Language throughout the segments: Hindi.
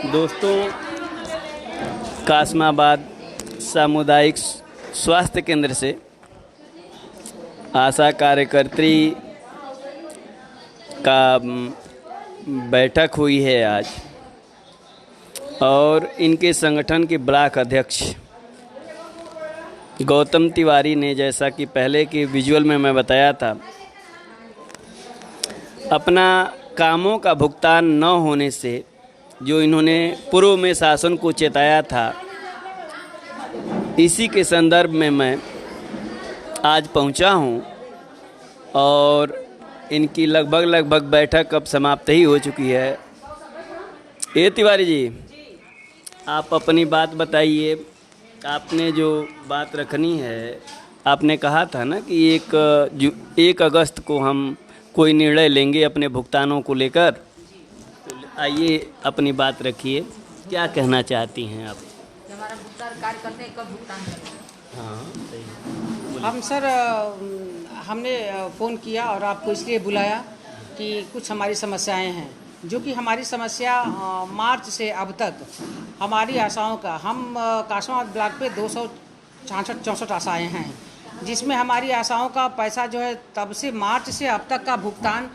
दोस्तों, कासमाबाद सामुदायिक स्वास्थ्य केंद्र से आशा कार्यकर्त्री का बैठक हुई है आज, और इनके संगठन के ब्लॉक अध्यक्ष गौतम तिवारी ने, जैसा कि पहले के विजुअल में मैं बताया था, अपना कामों का भुगतान न होने से जो इन्होंने पूर्व में शासन को चेताया था, इसी के संदर्भ में मैं आज पहुंचा हूं, और इनकी लगभग बैठक अब समाप्त ही हो चुकी है। ये तिवारी जी, आप अपनी बात बताइए। आपने जो बात रखनी है, आपने कहा था ना कि 1 अगस्त को हम कोई निर्णय लेंगे अपने भुगतानों को लेकर। तो आइए अपनी बात रखिए, क्या कहना चाहती हैं आप? हमारा भुगतान कार्य करते हैं, कब भुगतान करते हैं? हाँ, सही है। हम सर हमने फ़ोन किया और आपको इसलिए बुलाया कि कुछ हमारी समस्याएं हैं, जो कि हमारी समस्या मार्च से अब तक हमारी आशाओं का, हम कासमाबाद ब्लॉक पे 266-64 आशाएँ हैं, जिसमें हमारी आशाओं का पैसा जो है तब से मार्च से अब तक का भुगतान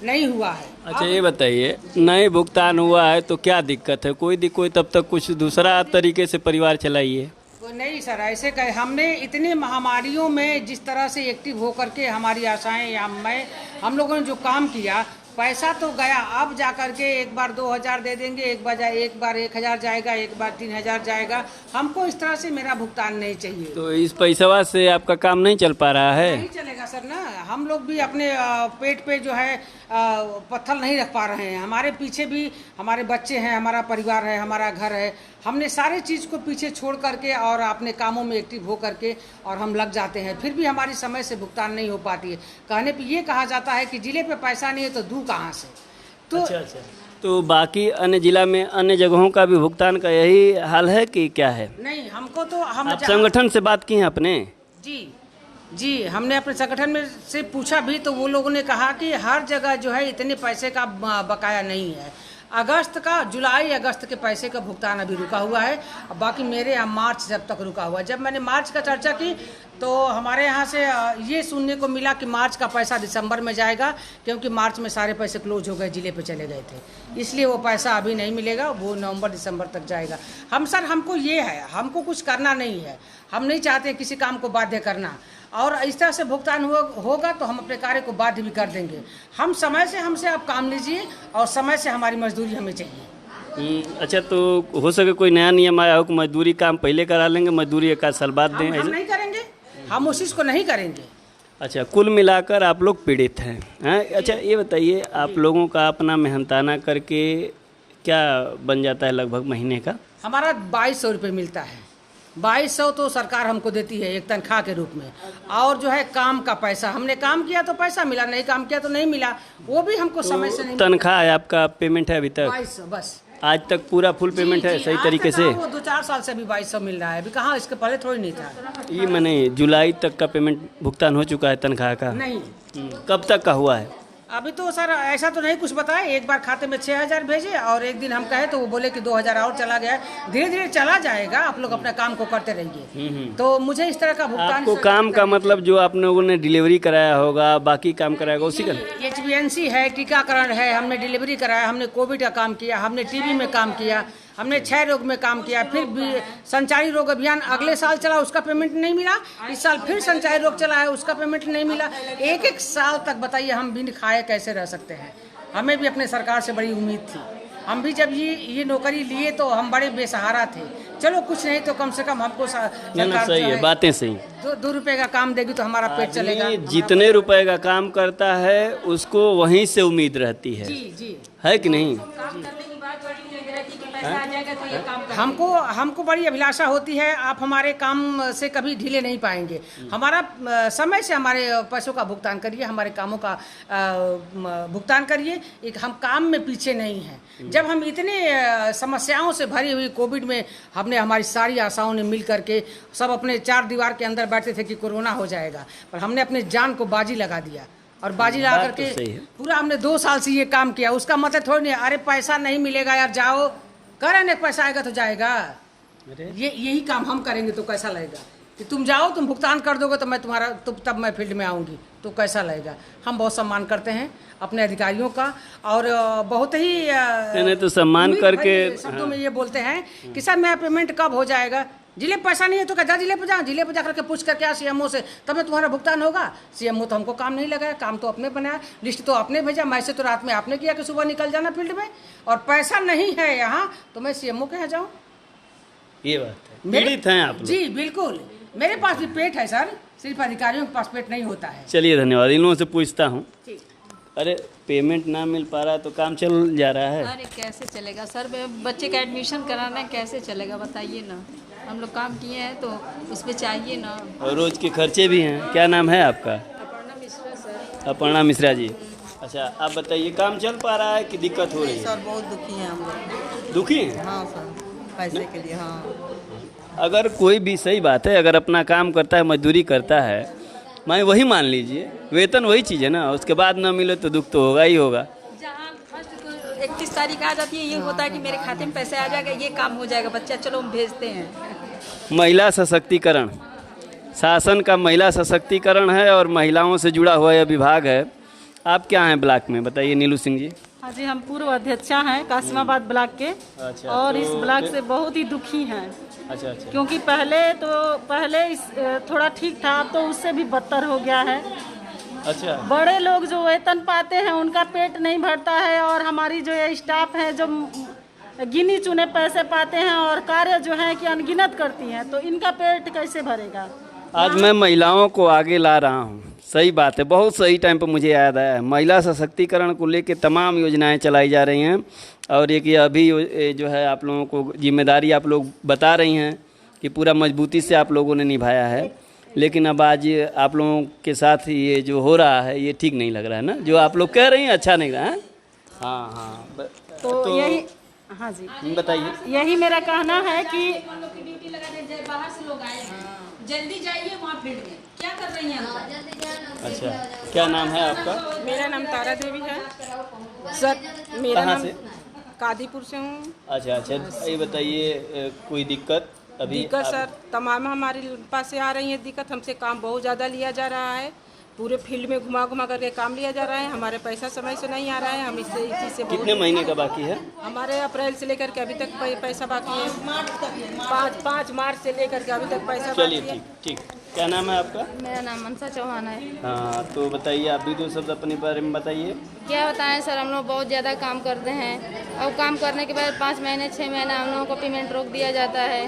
नहीं हुआ है। अच्छा, ये बताइए, नहीं भुगतान हुआ है तो क्या दिक्कत है? कोई तब तक कुछ दूसरा तरीके से परिवार चलाइए। नहीं सर, ऐसे कहे हमने इतने महामारियों में जिस तरह से एक्टिव होकर के हमारी आशाएं या हम लोगों ने जो काम किया, पैसा तो गया। अब जा कर के एक बार 2000 दे देंगे, एक बार 1000 जाएगा, एक बार 3000 जाएगा। हमको इस तरह से मेरा भुगतान नहीं चाहिए। तो इस पैसा से आपका काम नहीं चल पा रहा है? नहीं चलेगा सर ना, हम लोग भी अपने पेट पे जो है पत्थर नहीं रख पा रहे हैं। हमारे पीछे भी हमारे बच्चे हैं, हमारा परिवार है, हमारा घर है। हमने सारे चीज़ को पीछे छोड़ करके और अपने कामों में एक्टिव हो करके और हम लग जाते हैं, फिर भी हमारी समय से भुगतान नहीं हो पाती है। कहने पे ये कहा जाता है कि जिले पे पैसा नहीं है तो दूँ कहाँ से? तो अच्छा। तो बाकी अन्य जिला में, अन्य जगहों का भी भुगतान का यही हाल है कि क्या है? नहीं, हमको तो आप संगठन से बात की हैं अपने? जी, हमने अपने संगठन में से पूछा भी, तो वो लोगों ने कहा कि हर जगह जो है इतने पैसे का बकाया नहीं है। जुलाई अगस्त के पैसे का भुगतान अभी रुका हुआ है, बाकी मेरे यहाँ मार्च जब तक रुका हुआ है। जब मैंने मार्च का चर्चा की तो हमारे यहाँ से ये सुनने को मिला कि मार्च का पैसा दिसंबर में जाएगा, क्योंकि मार्च में सारे पैसे क्लोज हो गए, जिले पे चले गए थे, इसलिए वो पैसा अभी नहीं मिलेगा, वो नवंबर दिसंबर तक जाएगा। हमको ये है, हमको कुछ करना नहीं है, हम नहीं चाहते किसी काम को बाध्य करना, और इस तरह से भुगतान होगा तो हम अपने कार्य को बाध्य भी कर देंगे। हम समय से हमसे आप काम लीजिए और समय से हमारी मजदूरी हमें चाहिए। अच्छा, तो हो सके कोई नया नियम आया हो कि मजदूरी काम पहले करा लेंगे, मजदूरी 1 साल बाद दें? हम नहीं करेंगे, हम उस चीज़ को नहीं करेंगे। अच्छा, कुल मिलाकर आप लोग पीड़ित हैं? अच्छा, ये बताइए, आप लोगों का अपना मेहनताना करके क्या बन जाता है लगभग महीने का? हमारा 2200 रुपये मिलता है। 2200 तो सरकार हमको देती है एक तनख्वाह के रूप में, और जो है काम का पैसा, हमने काम किया तो पैसा मिला, नहीं काम किया तो नहीं मिला, वो भी हमको समय से नहीं। तनख्वाह है आपका, पेमेंट है अभी तक? 2200 बस। आज तक पूरा फुल पेमेंट है सही तरीके से? वो 2-4 साल से अभी 2200 मिल रहा है, अभी कहाँ, इसके पहले थोड़ी नहीं था। ये मैंने जुलाई तक का पेमेंट भुगतान हो चुका है तनख्वाह का? नहीं। कब तक का हुआ है? अभी तो सर ऐसा तो नहीं कुछ बताया, एक बार खाते में 6000 भेजे, और एक दिन हम कहे तो वो बोले कि 2000 और चला गया है। धीरे धीरे चला जाएगा, आप लोग अपना काम को करते रहिए। तो मुझे इस तरह का भुगतान, आपको काम का मतलब जो आप लोगों ने डिलीवरी कराया होगा, बाकी काम कराया होगा, उसी का? HBNC है, टीकाकरण है, हमने डिलीवरी कराया, हमने कोविड का काम किया, हमने TB में काम किया, हमने क्षय रोग में काम किया, फिर भी संचारी रोग अभियान अगले साल चला, उसका पेमेंट नहीं मिला। इस साल फिर संचारी रोग चला है, उसका पेमेंट नहीं मिला। एक साल तक बताइए हम बिन खाए कैसे रह सकते हैं? हमें भी अपने सरकार से बड़ी उम्मीद थी, हम भी जब ये नौकरी लिए तो हम बड़े बेसहारा थे। चलो कुछ नहीं तो कम से कम हमको सरकार सही है, बातें सही। 2 रुपए का काम देगी तो हमारा पेट चलेगा। जितने रुपए का काम करता है उसको वहीं से उम्मीद रहती है। जी है कि नहीं? हमको बड़ी अभिलाषा होती है, आप हमारे काम से कभी ढीले नहीं पाएंगे। हमारा समय से हमारे पैसों का भुगतान करिए, हमारे कामों का भुगतान करिए। हम काम में पीछे नहीं हैं। जब हम इतने समस्याओं से भरी हुई कोविड में हमारी सारी आशाओं ने मिल करके सब अपने 4 दीवार के अंदर बैठे थे कि कोरोना हो जाएगा, पर हमने अपने जान को बाजी लगा दिया, और बाजी लगा करके पूरा हमने 2 साल से ये काम किया। उसका मतलब थोड़ी नहीं अरे पैसा नहीं मिलेगा यार जाओ, कह रहे हैं पैसा आएगा तो जाएगा। अरे यही काम हम करेंगे तो कैसा लगेगा कि तुम जाओ, तुम भुगतान कर दोगे तो मैं तुम्हारा तब मैं फील्ड में आऊँगी तो कैसा लगेगा। हम बहुत सम्मान करते हैं अपने अधिकारियों का और बहुत ही नहीं तो सम्मान करके शब्दों में ये बोलते हैं कि सर मेरा पेमेंट कब हो जाएगा। जिले पैसा नहीं है तो क्या जिले पे जा, जिले पे जा करके पूछ करके आ सीएमओ से, तब में तुम्हारा भुगतान होगा। सीएमओ तो हमको काम नहीं लगाया, काम तो अपने बनाया, लिस्ट तो आपने भेजा, मैसेज तो रात में आपने किया कि सुबह निकल जाना फील्ड में, और पैसा नहीं है यहाँ तो मैं सीएमओ के यहाँ जाऊँ। ये बात है, पीड़ित हैं आप लोग। जी बिल्कुल, मेरे पास भी पेट है सर, सिर्फ अधिकारियों के पास पेट नहीं होता है। चलिए धन्यवाद। इन लोगों से पूछता हूँ। अरे पेमेंट ना मिल पा रहा है तो काम चल जा रहा है। अरे कैसे चलेगा सर, बच्चे का एडमिशन कराना है, कैसे चलेगा बताइए ना। हम लोग काम किए हैं तो उस पर चाहिए ना। और रोज के खर्चे भी हैं। क्या नाम है आपका? अपर्णा मिश्रा सर। अपर्णा मिश्रा जी। अच्छा आप बताइए, काम चल पा रहा है कि दिक्कत हो रही है? सर बहुत दुखी हैं हम लोग। दुखी हैं? हाँ सर, पैसे के लिए। हाँ अगर कोई भी, सही बात है, अगर अपना काम करता है, मजदूरी करता है, मैं वही मान लीजिए, वेतन वही चीज़ है ना, उसके बाद ना मिले तो दुख तो होगा ही होगा। जहाँ फर्स्ट को 31 तारीख आ जाती है, ये होता है कि मेरे खाते में पैसे आ जाएगा, ये काम हो जाएगा, बच्चा चलो हम भेजते हैं। महिला सशक्तिकरण, शासन का महिला सशक्तिकरण है और महिलाओं से जुड़ा हुआ यह विभाग है। आप क्या हैं ब्लॉक में, बताइए नीलू सिंह जी। हाँ जी, हम पूर्व अध्यक्षा हैं कासिमाबाद ब्लॉक के। अच्छा, और तो इस ब्लॉक से बहुत ही दुखी हैं। अच्छा अच्छा। क्योंकि पहले इस थोड़ा ठीक था, अब तो उससे भी बदतर हो गया है। अच्छा बड़े लोग जो वेतन पाते हैं उनका पेट नहीं भरता है, और हमारी जो ये स्टाफ है जो गिनी चुने पैसे पाते हैं और कार्य जो है कि अनगिनत करती हैं, तो इनका पेट कैसे भरेगा। आज मैं महिलाओं को आगे ला रहा हूँ। सही बात है, बहुत सही टाइम पर मुझे याद आया है। महिला सशक्तिकरण को लेकर तमाम योजनाएं चलाई जा रही हैं, और एक ये अभी जो है आप लोगों को जिम्मेदारी आप लोग बता रही हैं कि पूरा मजबूती से आप लोगों ने निभाया है। लेकिन अब आज आप लोगों के साथ ये जो हो रहा है ये ठीक नहीं लग रहा है ना, जो आप लोग कह रही हैं अच्छा नहीं रहा है। हाँ हाँ तो यही, हाँ जी बताइए। यही मेरा कहना है कि ड्यूटी लगा दे, बाहर से लोग आए हैं, जल्दी जाइए वहाँ फील्ड में, क्या कर रही हैं? अच्छा क्या नाम है आपका? मेरा नाम तारा देवी है सर। मेरा कहाँ नाम से? कादीपुर से हूँ। अच्छा अच्छा, ये बताइए कोई दिक्कत अभी? दिक्कत सर तमाम हमारे पास से आ रही है दिक्कत। हमसे काम बहुत ज़्यादा लिया जा रहा है, पूरे फील्ड में घुमा घुमा करके काम लिया जा रहा है। हमारे पैसा समय से नहीं आ रहा है, हम इस चीज़ से कितने महीने का बाकी है? हमारे अप्रैल से लेकर के अभी तक पैसा बाकी है। 5 मार्च से लेकर के अभी तक पैसा बाकी चलिए है। ठीक ठीक। क्या नाम है आपका? मेरा नाम मनसा चौहान है। हाँ तो बताइए, आप भी दो शब्द अपने बारे में बताइए। क्या बताएं सर, हम लोग बहुत ज़्यादा काम करते हैं और काम करने के बाद 5 महीने 6 महीना हम लोगों को पेमेंट रोक दिया जाता है,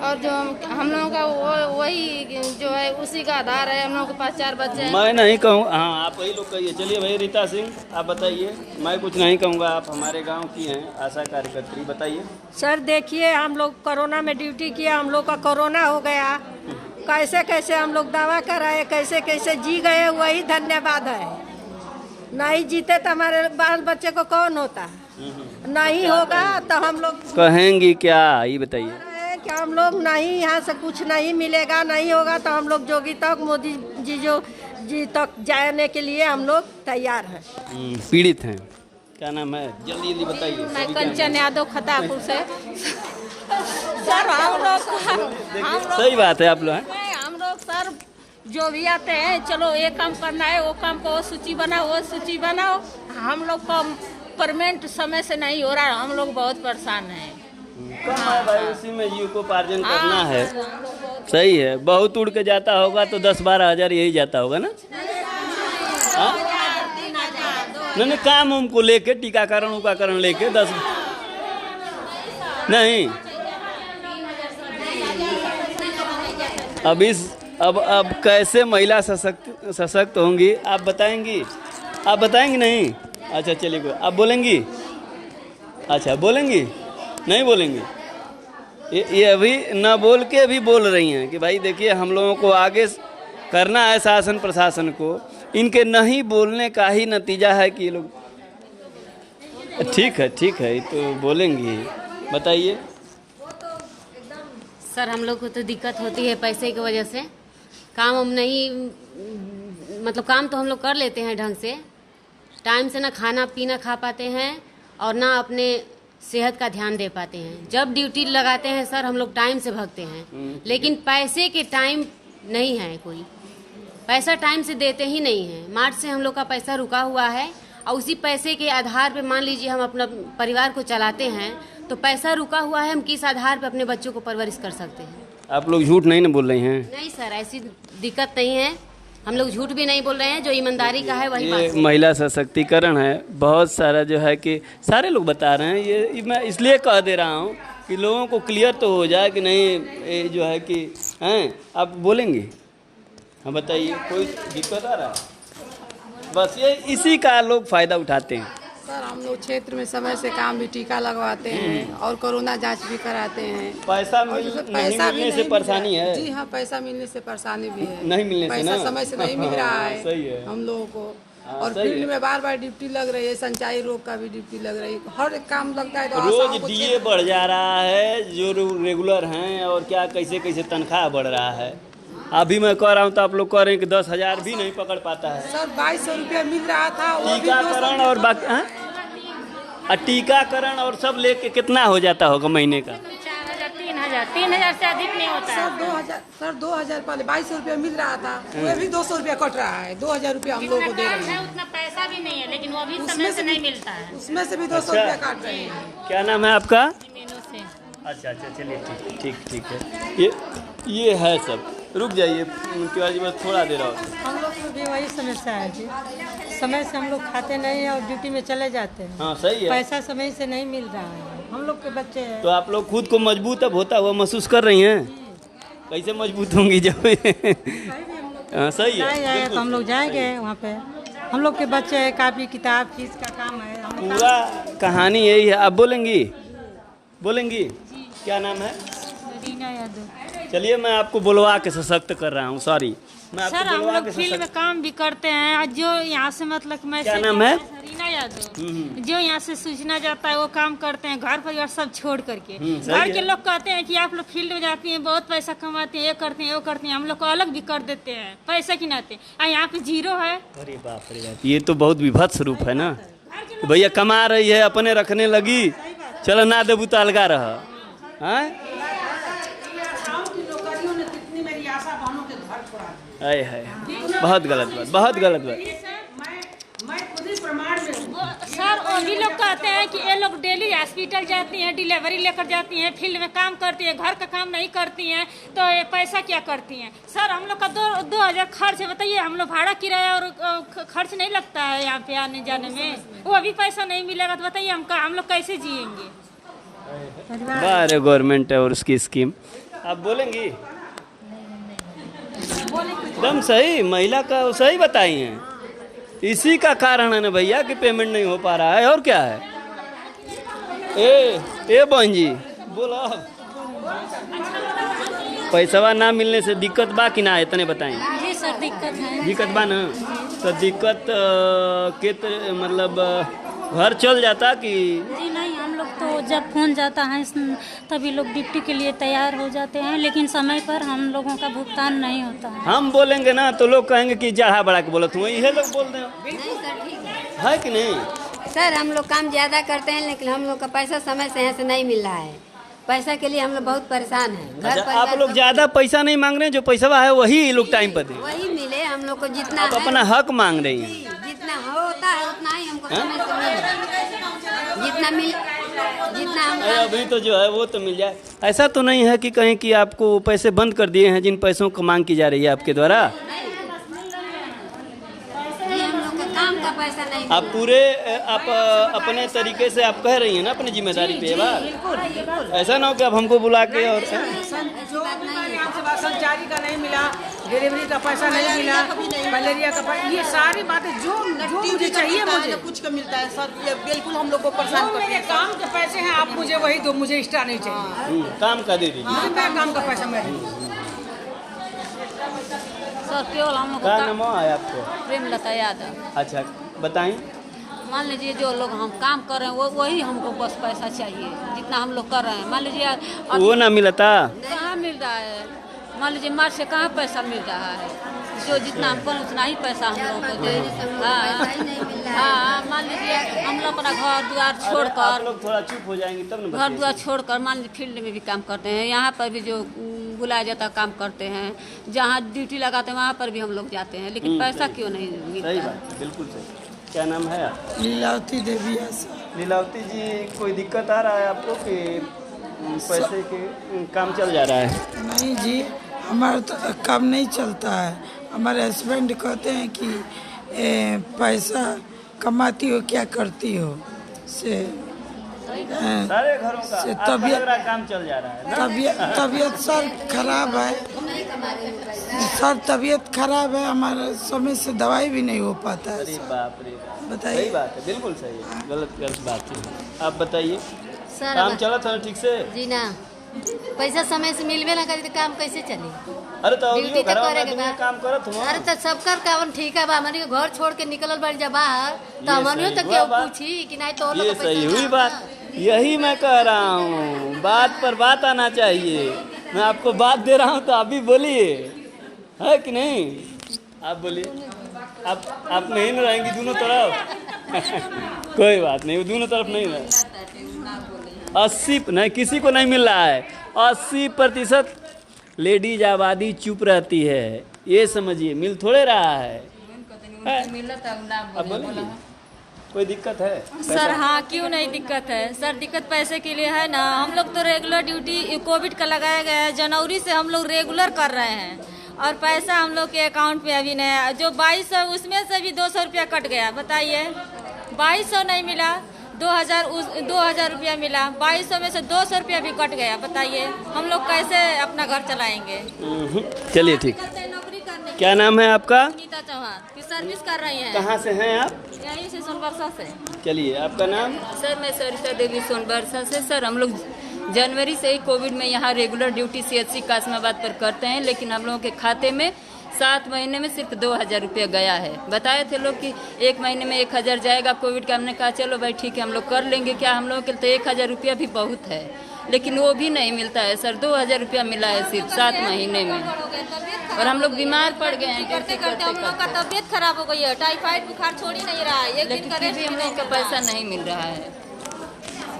और जो हम लोगों का वही जो है उसी का आधार है। हम लोगों के पास 4 बच्चे हैं। मैं नहीं कहूँ, हाँ आप वही लोग कहिए। चलिए भाई रीता सिंह आप बताइए। मैं कुछ नहीं कहूँगा, आप हमारे गांव की हैं, आशा कार्यकर्त्री, बताइए। सर देखिए, हम लोग कोरोना में ड्यूटी किया, हम लोग का कोरोना हो गया। कैसे कैसे हम लोग दवा कराए, कैसे कैसे जी गए, वही धन्यवाद है। नहीं जीते तो हमारे बाल बच्चे को कौन होता, नहीं होगा तो हम लोग कहेंगी क्या, ये बताइए। कि हम लोग नहीं, यहाँ से कुछ नहीं मिलेगा, नहीं होगा तो हम लोग जोगी तक, मोदी जी जो जी तक जाने के लिए हम लोग तैयार हैं। पीड़ित हैं। क्या नाम है, जल्दी जल्दी बताइए। मैं कंचन यादव खतापुर से। सर हम लोग सही बात है, आप लोग हैं। हम लोग सर जो भी आते हैं, चलो ये काम करना है, वो काम को सूची बनाओ, वो सूची बनाओ। हम लोग का पेमेंट समय से नहीं हो रहा है, हम लोग बहुत परेशान हैं। कम है भाई, उसी में जीविकोपार्जन करना है। सही है, बहुत उड़ के जाता होगा तो 10-12 हज़ार यही जाता होगा ना। हाँ? नहीं काम उनको लेके, टीकाकरण उकाकरण लेके 10 नहीं। अब कैसे महिला सशक्त होंगी, आप बताएंगी? आप बताएंगी नहीं? अच्छा चलिए, आप बोलेंगी? अच्छा बोलेंगी, नहीं बोलेंगी? ये अभी न बोल के अभी बोल रही हैं कि भाई देखिए हम लोगों को आगे करना है, शासन प्रशासन को इनके नहीं बोलने का ही नतीजा है कि ये लोग। ठीक है तो बोलेंगी, बताइए। सर हम लोग को तो दिक्कत होती है पैसे की वजह से। काम हम नहीं, मतलब काम तो हम लोग कर लेते हैं ढंग से, टाइम से ना खाना पीना खा पाते हैं और ना अपने सेहत का ध्यान दे पाते हैं। जब ड्यूटी लगाते हैं सर हम लोग टाइम से भागते हैं, लेकिन पैसे के टाइम नहीं है, कोई पैसा टाइम से देते ही नहीं है। मार्च से हम लोग का पैसा रुका हुआ है और उसी पैसे के आधार पे मान लीजिए हम अपना परिवार को चलाते हैं, तो पैसा रुका हुआ है, हम किस आधार पे अपने बच्चों को परवरिश कर सकते हैं। आप लोग झूठ नहीं ना बोल रही हैं? नहीं सर, ऐसी दिक्कत नहीं है, हम लोग झूठ भी नहीं बोल रहे हैं, जो ईमानदारी का है वही बात ये है। महिला सशक्तिकरण है, बहुत सारा जो है कि सारे लोग बता रहे हैं। ये मैं इसलिए कह दे रहा हूँ कि लोगों को क्लियर तो हो जाए कि नहीं, ये जो है कि हैं। आप बोलेंगे? हाँ बताइए, कोई दिक्कत आ रहा है? बस ये इसी का लोग फ़ायदा उठाते हैं। सर हम लोग क्षेत्र में समय से काम भी टीका लगवाते हैं और कोरोना जांच भी कराते हैं। पैसा नहीं मिलने से परेशानी है? जी हाँ, पैसा मिलने से परेशानी भी है। नहीं मिलने से पैसा ना? समय से नहीं मिल रहा है, सही है हम लोगों को। और सही फील्ड है। में बार बार ड्यूटी लग रही है, संचाई रोग का भी ड्यूटी लग रही है, हर एक काम लगता है। तो रोज आशाओं को डीए बढ़ जा रहा है, जो रेगुलर हैं, और क्या कैसे कैसे तनख्वाह बढ़ रहा है। अभी मैं कह रहा हूँ तो आप लोग कह रहे हैं कि 10,000 भी नहीं पकड़ पाता है। सर 2200 रुपया मिल रहा था, वो भी टीकाकरण और बाकी टीकाकरण और सब लेके कितना हो जाता होगा महीने का? 3,000 से अधिक नहीं होता है। सर 2,000 पहले 2200 रुपया मिल रहा था, वो भी 200 रुपया कट रहा है। 2,000 रुपया हम लोगों को दे रहे हैं। उतना पैसा भी नहीं है, लेकिन वो भी समय से नहीं मिलता है। उसमें से भी 200 रुपया काट रहे हैं। क्या नाम है आपका? मीनू से। अच्छा चलिए ठीक है। ये है सब। रुक जाइए तिवारी जी, बस थोड़ा देर और। हम लोग को भी वही समस्या है जी, समय से हम लोग खाते नहीं हैं और ड्यूटी में चले जाते हैं। हाँ सही है। पैसा समय से नहीं मिल रहा है, हम लोग के बच्चे हैं। तो आप लोग खुद को मजबूत अब होता हुआ महसूस कर रही हैं? कैसे मजबूत होंगी जब हाँ सही है, तो हम लोग जाएंगे वहाँ पे। हम लोग के बच्चे हैं, कापी किताब फीस का काम है। पूरा कहानी यही है। आप बोलेंगी? क्या नाम है? रीना यादव। चलिए मैं आपको बुलवा के सशक्त कर रहा हूँ। सॉरी, मैं सर आपको हम बुलवा लोग के फील्ड में सशक्त। काम भी करते हैं, और जो यहाँ से मतलब मैं क्या नाम है? रीना यादव। जो यहाँ से सूचना जाता है वो काम करते हैं, घर परिवार सब छोड़ करके। सही घर है। के लोग कहते हैं कि आप लोग फील्ड में जाती हैं, बहुत पैसा कमाते हैं, ये करते हैं वो करते हैं, हम लोग को अलग भी कर देते हैं पैसा की नाते। यहाँ पे 0 है। अरे बाप रे बाप, ये तो बहुत विभत्स रूप है ना। भैया कमा रही है, अपने रखने लगी, चलो ना देबू तो अलगा रहा। है बहुत गलत बात। मैं खुद ही प्रमाण में हूँ। सर वो भी लोग कहते हैं कि ये लोग डेली हॉस्पिटल जाती हैं, डिलीवरी लेकर जाती हैं, फील्ड में काम करती हैं, घर का काम नहीं करती हैं, तो ये पैसा क्या करती हैं? सर हम लोग का 2,000 खर्च है, बताइए। हम लोग भाड़ा किराया और खर्च नहीं लगता है यहाँ पे आने जाने में, वो अभी पैसा नहीं मिलेगा तो बताइए हम लोग कैसे जिएंगे? बारे गवर्नमेंट है और उसकी स्कीम। आप बोलेंगी? एकदम सही, महिला का सही बताई हैं। इसी का कारण है ना भैया कि पेमेंट नहीं हो पा रहा है, और क्या है? ए बहन जी बोलो, पैसा ना मिलने से दिक्कत बा कि ना? इतने बताएं। जी सर दिक्कत बा ना? तो दिक्कत के मतलब घर चल जाता कि? जी नहीं, हम लोग तो जब फोन जाता है तभी लोग ड्यूटी के लिए तैयार हो जाते हैं, लेकिन समय पर हम लोगों का भुगतान नहीं होता है। हम बोलेंगे ना तो लोग कहेंगे कि जहाँ बढ़ा के बोलत हूँ, यही लोग बोल रहे है कि नहीं? सर हम लोग काम ज़्यादा करते हैं, लेकिन हम लोग का पैसा समय से यहाँ से नहीं मिल रहा है। पैसा के लिए हम लोग बहुत परेशान हैं। घर अच्छा, आप लोग ज्यादा पैसा नहीं मांग रहे हैं, जो पैसा है वही लोग टाइम पर दे, वही मिले हम लोग को जितना आप अपना हक मांग रही हैं। जितना होता है उतना ही हमको समय से मिले, जितना हम अभी तो जो है वो तो मिल जाए। ऐसा तो नहीं है कि कहीं कि आपको पैसे बंद कर दिए हैं जिन पैसों को मांग की जा रही है आपके द्वारा? हम लोग का काम का पैसा नहीं। आप पूरे आप अपने तरीके से आप कह रही हैं ना अपनी जिम्मेदारी पे बात। ऐसा ना हो कि आप हमको बुला के और संचारी का नहीं मिला, डिलीवरी का पैसा नहीं मिला, मलेरिया का पैसा, ये सारी बातें जो मुझे चाहिए, मुझे कुछ का मिलता है सर, ये बिल्कुल हम लोग को परेशान जो मेरे काम के पैसे हैं आप मुझे वही दो, मुझे एक्स्ट्रा नहीं चाहिए। काम का दे दीजिए। मेरा काम का पैसा मैं दूँ। सर केवल हम लोग क्या नाम है आपको? प्रेमलता यादव। अच्छा बताएं। मान लीजिए जो लोग हम काम कर रहे हैं वही हमको बस पैसा चाहिए, जितना हम लोग कर रहे हैं। मान लीजिए वो ना मिलता, कहाँ मिल रहा है? मान लीजिए मार्च से कहाँ पैसा मिल रहा है? जो जितना हमको उतना ही पैसा हम लोग को दे। हाँ, मान लीजिए हम लोग अपना घर द्वार छोड़कर, आप लोग थोड़ा चुप हो जाएंगे तब ना। घर द्वार छोड़कर मान लीजिए फील्ड में भी काम करते हैं, यहाँ पर भी जो बुलाया जाता काम करते हैं, जहाँ ड्यूटी लगाते हैं वहाँ पर भी हम लोग जाते हैं, लेकिन पैसा क्यों नहीं मिलता? सही बात, बिल्कुल सही। क्या नाम है आप? लीलावती देवी। लीलावती जी, कोई दिक्कत आ रहा है आपको कि पैसे के काम चल जा रहा है? नहीं जी, हमारा तो काम नहीं चलता है। हमारे हस्बैंड कहते हैं कि पैसा कमाती हो क्या करती हो से सारे घरों का आपका लग रहा है काम चल जा रहा है। तबीयत सर खराब है सर, तबीयत खराब है हमारा, समय से दवाई भी नहीं हो पाता है। अरे बाप रे, बताइए। सही बात है, बिल्कुल सही है, गलत बात है। आप बताइए, सर काम चला था ठीक से? जी ना, पैसा समय से मिलवे ना करी तो काम कैसे चली? अरे तो ड्यूटी तो करे के बा। काम करत हो। अरे तो सबकर काम ठीक है बा, हमारी घर छोड़ के निकलल बड़ी जा बाहर, तो हमारे तो क्यों पूछी कि नहीं तो ये सही हुई बात, यही मैं कह रहा हूँ, बात पर बात आना चाहिए। मैं आपको बात दे रहा हूँ तो आप भी बोलिए, है कि नहीं? आप बोलिए, आप नहीं न रहेंगी दोनों तरफ? कोई बात नहीं, वो दोनों तरफ नहीं रहे। 80 नहीं, किसी को नहीं मिल रहा है। 80% लेडीज आबादी चुप रहती है, ये समझिए, मिल थोड़े रहा है। अब बोलिए, कोई दिक्कत है? सर हाँ, क्यों नहीं दिक्कत है सर, दिक्कत पैसे के लिए है ना। हम लोग तो रेगुलर ड्यूटी कोविड का लगाया गया है, जनवरी से हम लोग रेगुलर कर रहे हैं और पैसा हम लोग के अकाउंट में अभी नहीं है। जो 2200 उसमें से भी 200 रुपया कट गया, बताइए। 2200 नहीं मिला, 2000 रुपया मिला, 2200 में से 200 रुपया भी कट गया, बताइए हम लोग कैसे अपना घर चलाएंगे? चलिए ठीक। क्या नाम है आपका? नीता चौहान, की सर्विस कर रही हैं। कहाँ से हैं आप? यहीं से सोनबरसा से। चलिए, आपका नाम? सर मैं सरिता देवी सोनबरसा से। सर हम लोग जनवरी से ही कोविड में यहाँ रेगुलर ड्यूटी CHC कासमाबाद पर करते हैं, लेकिन हम लोगों के खाते में 7 महीने में सिर्फ 2000 रुपया गया है। बताए थे लोग कि 1 महीने में 1000 जाएगा कोविड का, हमने कहा चलो भाई ठीक है हम लोग कर लेंगे। क्या हम लोगों के लिए तो 1000 रुपया भी बहुत है, लेकिन वो भी नहीं मिलता है सर। 2000 रुपया मिला है सिर्फ 7 महीने में, और हम लोग बीमार पड़ गए हैं। करते करते हम लोग का तबीयत खराब हो गई है, टाइफाइड बुखार छोड़ ही नहीं रहा है, एक दिन करे भी हम लोग का पैसा नहीं मिल रहा है।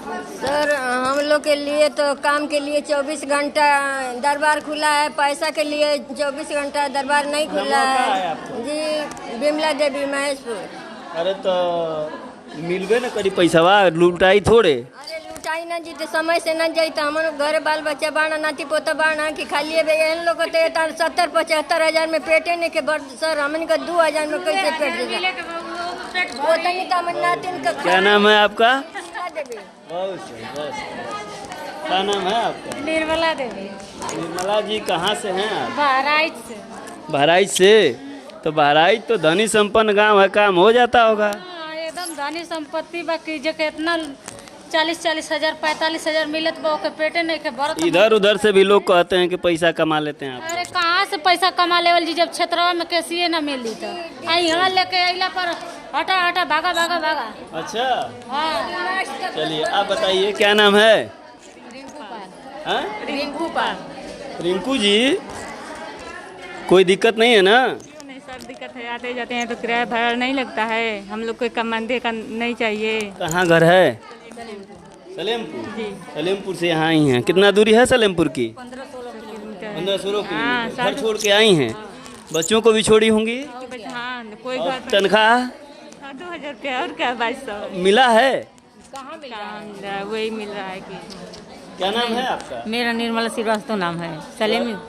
सर हम लोग के लिए तो काम के लिए 24 घंटा दरबार खुला है, पैसा के लिए 24 घंटा दरबार नहीं खुला है जी। बिमला देवी महेशपुर। अरे तो मिलबे न करी पैसा, लुटाई थोड़े। अरे लुटाई ना जी, तो समय से न जाई तो हमारे घर बाल बच्चा बाना नाती पोता बाना कि खाली इन लोग को 70-75 हजार में पेटे नहीं के सर, हमन को 2000 में कैसे पेट देगा? क्या नाम है आपका? देवी। बहुत सही, बहुत सही। क्या नाम है आपका? निर्मला देवी। निर्मला जी, कहाँ से हैं आप? बहराइच से। बहराइच से? तो बहराइच तो धनी संपन्न गांव है, काम हो जाता होगा। एकदम धनी संपत्ति बाकी जो के इतना 40-40 हजार 45 हजार मिलत बा, के पेटे नहीं के भरत। इधर उधर से भी लोग कहते हैं कि पैसा कमा लेते हैं आप। अरे कहाँ से पैसा कमा लेवल जी, जब क्षेत्रवा में कैसी न मिली तो यहाँ लेके अला पर हटा हटा भागा भागा भागा। अच्छा हाँ। चलिए, आप बताइए क्या नाम है? रिंकू पाल। रिंकू जी, कोई दिक्कत नहीं है ना? नहीं सर, दिक्कत है, आते जाते हैं तो किराया भाड़ा नहीं लगता है, हम लोग को कमांडे का नहीं चाहिए। कहाँ घर है? सलेमपुर जी। सलेमपुर से यहाँ आई हैं, कितना दूरी है सलेमपुर की? 15-16 किलोमीटर। घर छोड़ के आई हैं, बच्चों को भी छोड़ी होंगी? हाँ, कोई और तनख्वाह 2000 रुपया और क्या 2200 मिला है? कहाँ मिल रहा है? वही मिल रहा है कि। क्या नाम है आपका? मेरा निर्मला श्रीवास्तव नाम है,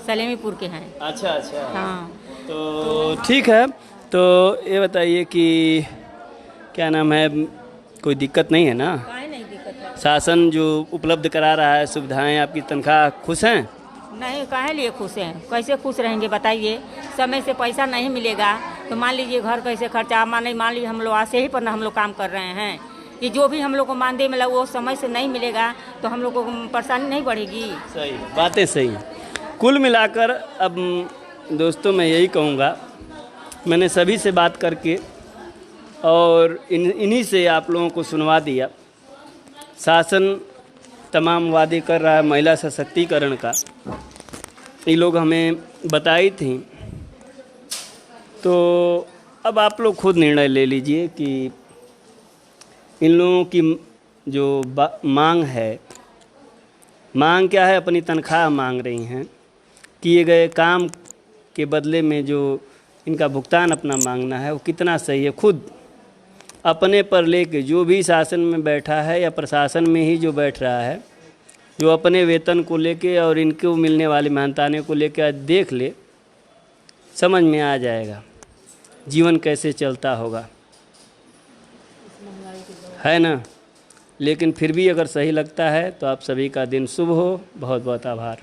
सलेमीपुर के हैं। अच्छा अच्छा, हाँ। तो ठीक है, तो ये बताइए कि क्या नाम है, कोई दिक्कत नहीं है ना? नहीं दिक्कत है। शासन जो उपलब्ध करा रहा है सुविधाएं, आपकी तनख्वाह खुश हैं? नहीं, काहे लिए खुश हैं? कैसे खुश रहेंगे बताइए? समय से पैसा नहीं मिलेगा तो मान लीजिए घर कैसे खर्चा, मान लीजिए हम लोग आज ही पर ना हम लोग काम कर रहे हैं, कि जो भी हम लोग को मानदेय मिला वो समय से नहीं मिलेगा तो हम लोग को परेशानी नहीं बढ़ेगी। सही, बातें सही। कुल मिलाकर अब दोस्तों मैं यही कहूँगा, मैंने सभी से बात करके और इन्हीं से आप लोगों को सुनवा दिया। शासन तमाम वादे कर रहा है महिला सशक्तिकरण का, ये लोग हमें बताई थी तो अब आप लोग खुद निर्णय ले लीजिए कि इन लोगों की जो मांग है, मांग क्या है, अपनी तनख्वाह मांग रही हैं, किए गए काम के बदले में जो इनका भुगतान अपना मांगना है वो कितना सही है। खुद अपने पर लेके जो भी शासन में बैठा है या प्रशासन में ही जो बैठ रहा है, जो अपने वेतन को लेके और इनको मिलने वाले मेहनताने को लेके देख ले, समझ में आ जाएगा जीवन कैसे चलता होगा, है ना। लेकिन फिर भी अगर सही लगता है तो आप सभी का दिन शुभ हो। बहुत बहुत आभार।